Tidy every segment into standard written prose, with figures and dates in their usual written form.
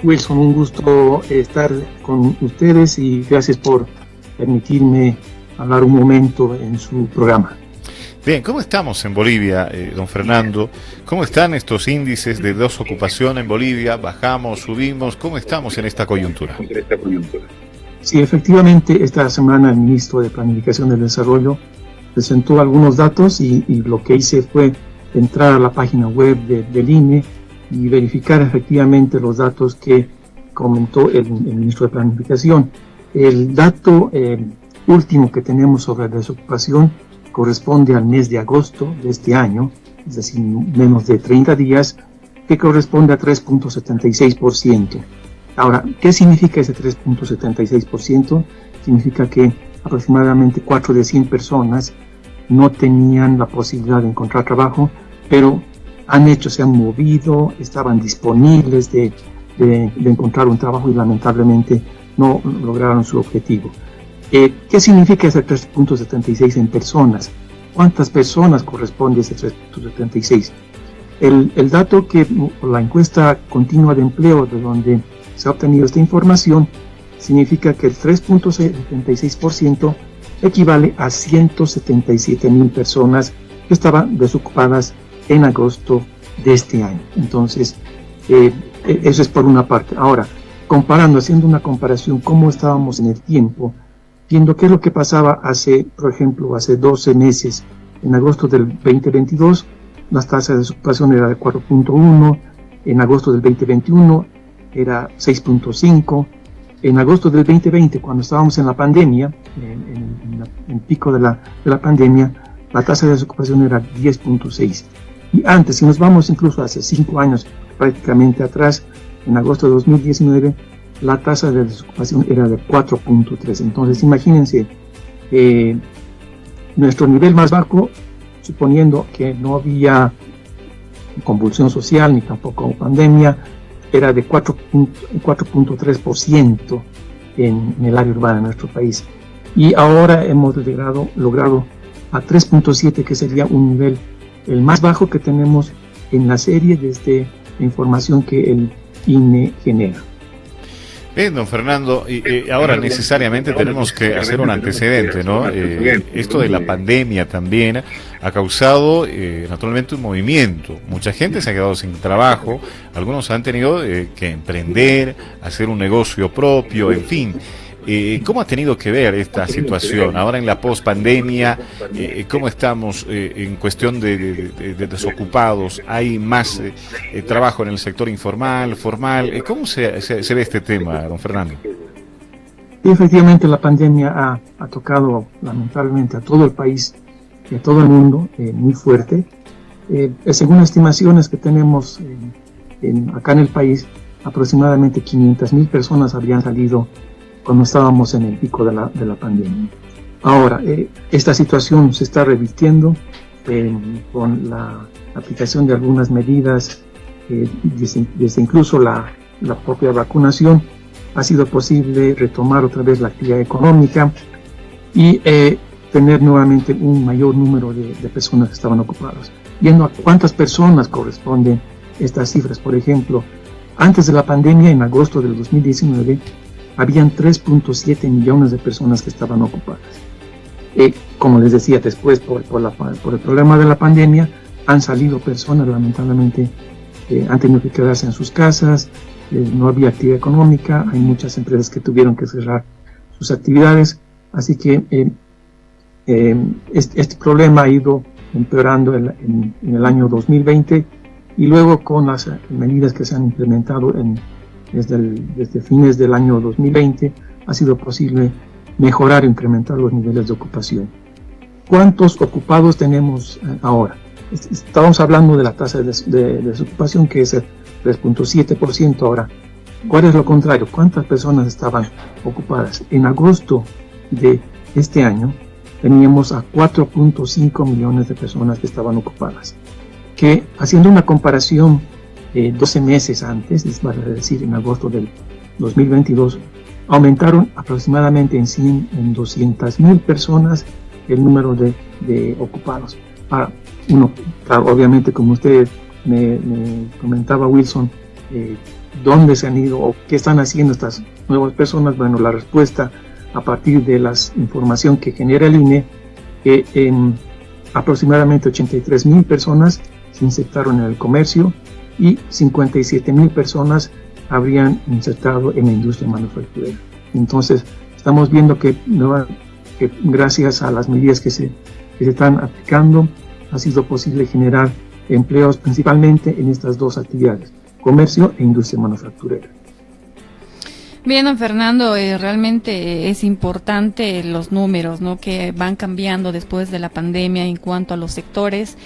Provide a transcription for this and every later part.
Wilson, un gusto estar con ustedes y gracias por permitirme hablar un momento en su programa. Bien, ¿cómo estamos en Bolivia, don Fernando? ¿Cómo están estos índices de desocupación en Bolivia? ¿Bajamos, subimos? ¿Cómo estamos en esta coyuntura? Sí, efectivamente, esta semana el ministro de Planificación del Desarrollo presentó algunos datos y lo que hice fue entrar a la página web del INE y verificar efectivamente los datos que comentó el ministro de Planificación. El dato último que tenemos sobre la desocupación corresponde al mes de agosto de este año, es decir, menos de 30 días, que corresponde a 3.76%. Ahora, ¿qué significa ese 3.76%? Significa que aproximadamente 4 de 100 personas no tenían la posibilidad de encontrar trabajo, pero se han movido, estaban disponibles de encontrar un trabajo y lamentablemente no lograron su objetivo. ¿Qué significa ese 3.76 en personas? ¿Cuántas personas corresponde ese 3.76? El dato que la encuesta continua de empleo, de donde se ha obtenido esta información, significa que el 3.76% equivale a 177,000 personas que estaban desocupadas en agosto de este año. Entonces, eso es por una parte. Ahora, haciendo una comparación, cómo estábamos en el tiempo, viendo qué es lo que pasaba por ejemplo, hace 12 meses, en agosto del 2022, la tasa de desocupación era de 4.1, en agosto del 2021 era 6.5, en agosto del 2020, cuando estábamos en la pandemia, en el pico de la pandemia, la tasa de desocupación era 10.6. Y antes, si nos vamos incluso hace 5 años prácticamente atrás, en agosto de 2019, la tasa de desocupación era de 4.3. Entonces, imagínense, nuestro nivel más bajo, suponiendo que no había convulsión social ni tampoco pandemia, era de 4.3% en el área urbana de nuestro país. Y ahora hemos logrado a 3.7, que sería un nivel el más bajo que tenemos en la serie desde la información que el INE genera. Bien, don Fernando, y ahora necesariamente tenemos que hacer un antecedente, ¿no? Esto de la pandemia también ha causado naturalmente un movimiento. Mucha gente se ha quedado sin trabajo, algunos han tenido que emprender, hacer un negocio propio, en fin. ¿Cómo ha tenido que ver esta situación? Ahora en la pospandemia, ¿cómo estamos en cuestión de desocupados? ¿Hay más trabajo en el sector informal, formal? ¿Cómo se ve este tema, don Fernando? Sí, efectivamente, la pandemia ha tocado lamentablemente a todo el país y a todo el mundo muy fuerte. Según estimaciones que tenemos acá en el país, aproximadamente 500,000 personas habían salido cuando estábamos en el pico de la pandemia. Ahora, esta situación se está revirtiendo con la aplicación de algunas medidas, desde incluso la propia vacunación. Ha sido posible retomar otra vez la actividad económica y tener nuevamente un mayor número de personas que estaban ocupadas. Viendo a cuántas personas corresponden estas cifras, por ejemplo, antes de la pandemia, en agosto del 2019, habían 3.7 millones de personas que estaban ocupadas. Como les decía, después por el problema de la pandemia, han salido personas, lamentablemente, han tenido que quedarse en sus casas, no había actividad económica, hay muchas empresas que tuvieron que cerrar sus actividades, así que este problema ha ido empeorando en el año 2020 y luego con las medidas que se han implementado desde fines del año 2020 ha sido posible mejorar e incrementar los niveles de ocupación. ¿Cuántos ocupados tenemos ahora? Estamos hablando de la tasa de desocupación, que es el 3.7% ahora. ¿Cuál es lo contrario? ¿Cuántas personas estaban ocupadas? En agosto de este año teníamos a 4.5 millones de personas que estaban ocupadas, que haciendo una comparación 12 meses antes, es decir, en agosto del 2022, aumentaron aproximadamente en 200,000 personas el número de ocupados. Ahora, obviamente, como usted me comentaba, Wilson, dónde se han ido o qué están haciendo estas nuevas personas. Bueno, la respuesta a partir de la información que genera el INE, que aproximadamente 83,000 personas se insertaron en el comercio y 57,000 personas habrían insertado en la industria manufacturera. Entonces, estamos viendo que gracias a las medidas que se están aplicando, ha sido posible generar empleos principalmente en estas dos actividades, comercio e industria manufacturera. Bien, don Fernando, realmente es importante los números, ¿no?, que van cambiando después de la pandemia en cuanto a los sectores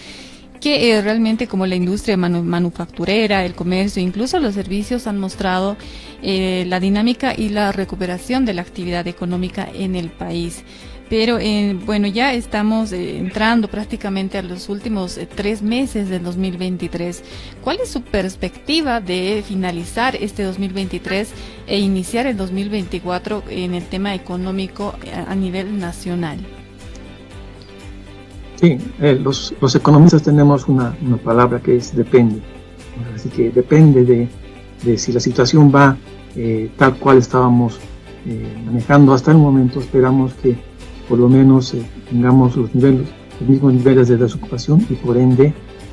que realmente, como la industria manufacturera, el comercio, incluso los servicios, han mostrado la dinámica y la recuperación de la actividad económica en el país. Pero bueno, ya estamos entrando prácticamente a los últimos 3 meses del 2023. ¿Cuál es su perspectiva de finalizar este 2023 e iniciar el 2024 en el tema económico a nivel nacional? Sí, los economistas tenemos una palabra que es depende. Así que depende de si la situación va tal cual estábamos manejando hasta el momento. Esperamos que por lo menos tengamos los mismos niveles de desocupación y por ende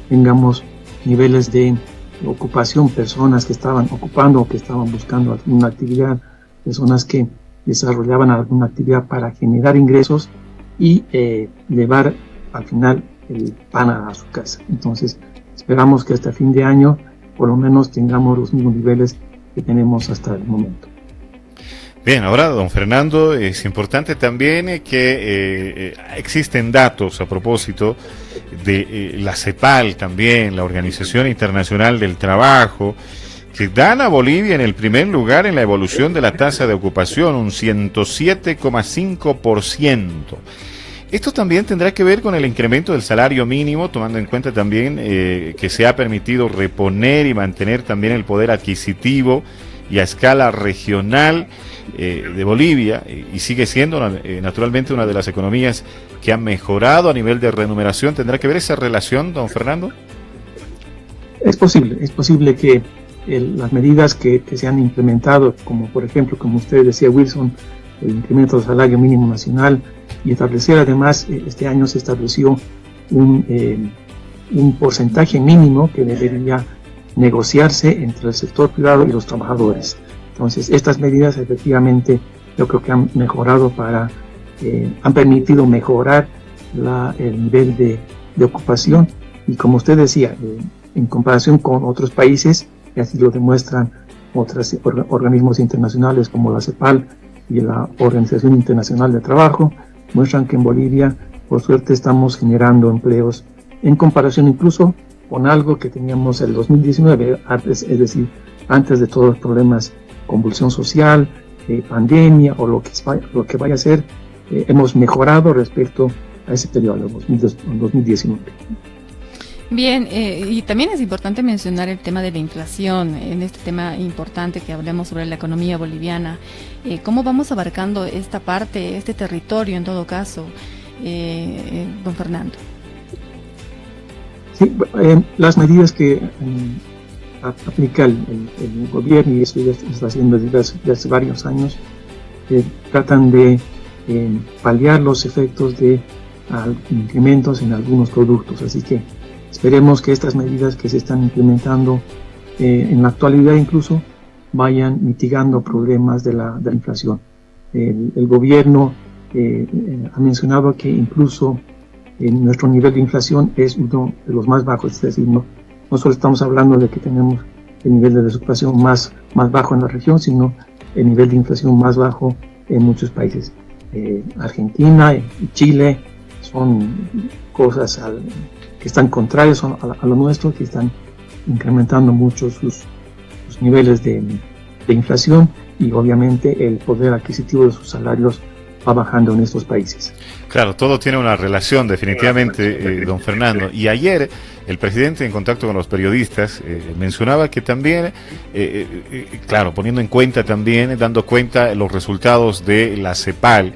tengamos niveles de ocupación, personas que estaban ocupando o que estaban buscando alguna actividad, personas que desarrollaban alguna actividad para generar ingresos y llevar al final el pan a su casa. Entonces esperamos que hasta fin de año por lo menos tengamos los mismos niveles que tenemos hasta el momento. Bien, ahora, don Fernando, es importante también que existen datos a propósito de la CEPAL también, la Organización Internacional del Trabajo, que dan a Bolivia en el primer lugar en la evolución de la tasa de ocupación, un 107,5%. Esto también tendrá que ver con el incremento del salario mínimo, tomando en cuenta también que se ha permitido reponer y mantener también el poder adquisitivo y a escala regional de Bolivia, y sigue siendo naturalmente una de las economías que ha mejorado a nivel de remuneración. ¿Tendrá que ver esa relación, don Fernando? Es posible que las medidas que se han implementado, como por ejemplo, como usted decía, Wilson, el incremento del salario mínimo nacional, y establecer además, este año se estableció un porcentaje mínimo que debería negociarse entre el sector privado y los trabajadores. Entonces, estas medidas efectivamente yo creo que han mejorado han permitido mejorar el nivel de ocupación, y como usted decía, en comparación con otros países, y así lo demuestran otros organismos internacionales como la CEPAL y la Organización Internacional de Trabajo, muestran que en Bolivia, por suerte, estamos generando empleos en comparación incluso con algo que teníamos el 2019, es decir, antes de todos los problemas, convulsión social, pandemia o lo que vaya a ser, hemos mejorado respecto a ese periodo, 2019. Bien, y también es importante mencionar el tema de la inflación, en este tema importante que hablemos sobre la economía boliviana. ¿Cómo vamos abarcando esta parte, este territorio en todo caso, don Fernando? Sí, las medidas que aplica el gobierno, y eso ya se está haciendo desde hace varios años, tratan de paliar los efectos de incrementos en algunos productos. Así que esperemos que estas medidas que se están implementando en la actualidad incluso vayan mitigando problemas de la inflación. El gobierno ha mencionado que incluso nuestro nivel de inflación es uno de los más bajos, es decir, no solo estamos hablando de que tenemos el nivel de desocupación más bajo en la región, sino el nivel de inflación más bajo en muchos países. Argentina y Chile son cosas que están contrarias a lo nuestro, que están incrementando mucho sus niveles de inflación, y obviamente el poder adquisitivo de sus salarios va bajando en estos países. Claro, todo tiene una relación definitivamente, don Fernando. Y ayer el presidente, en contacto con los periodistas, mencionaba que también, claro, poniendo en cuenta también, dando cuenta los resultados de la CEPAL,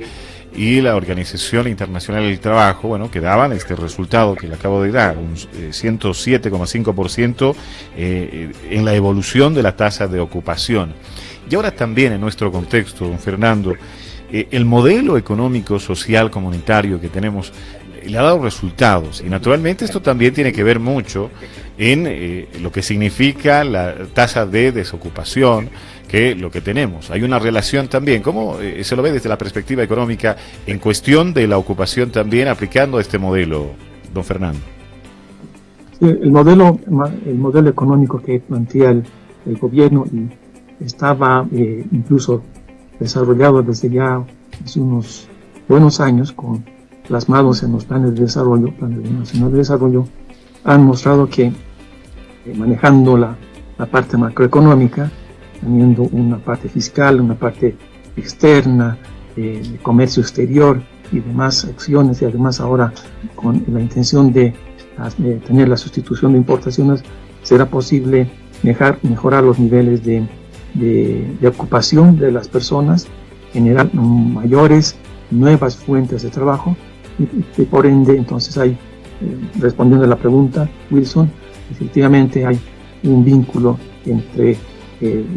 y la Organización Internacional del Trabajo, bueno, que daban este resultado que le acabo de dar, un 107,5% en la evolución de la tasa de ocupación. Y ahora también en nuestro contexto, don Fernando, el modelo económico, social, comunitario que tenemos le ha dado resultados, y naturalmente esto también tiene que ver mucho en lo que significa la tasa de desocupación, que lo que tenemos. Hay una relación también, ¿cómo se lo ve desde la perspectiva económica en cuestión de la ocupación también aplicando este modelo, don Fernando? Sí, el modelo económico que plantea el gobierno y estaba incluso desarrollado desde ya hace unos buenos años, plasmados en los planes de desarrollo, planes nacional de desarrollo, han mostrado que manejando la parte macroeconómica, teniendo una parte fiscal, una parte externa, de comercio exterior y demás acciones, y además ahora con la intención de tener la sustitución de importaciones, será posible mejorar los niveles de ocupación de las personas, generar mayores, nuevas fuentes de trabajo, y por ende, entonces hay, respondiendo a la pregunta, Wilson, efectivamente hay un vínculo entre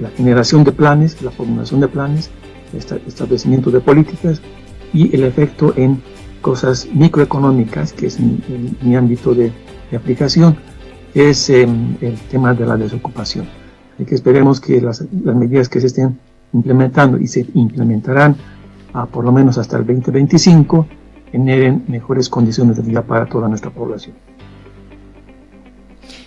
la generación de planes, la formulación de planes, establecimiento de políticas y el efecto en cosas microeconómicas, que es mi ámbito de aplicación, es el tema de la desocupación. Así que esperemos que las medidas que se estén implementando y se implementarán por lo menos hasta el 2025 generen mejores condiciones de vida para toda nuestra población.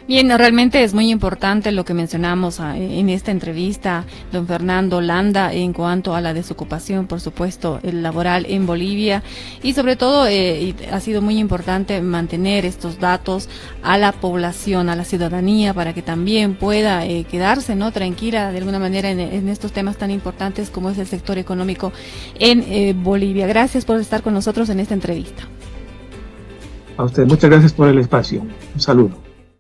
Bien, realmente es muy importante lo que mencionamos en esta entrevista, don Fernando Landa, en cuanto a la desocupación, por supuesto, el laboral en Bolivia, y sobre todo ha sido muy importante mantener estos datos a la población, a la ciudadanía, para que también pueda quedarse, ¿no?, tranquila de alguna manera en estos temas tan importantes como es el sector económico en Bolivia. Gracias por estar con nosotros en esta entrevista. A usted, muchas gracias por el espacio. Un saludo.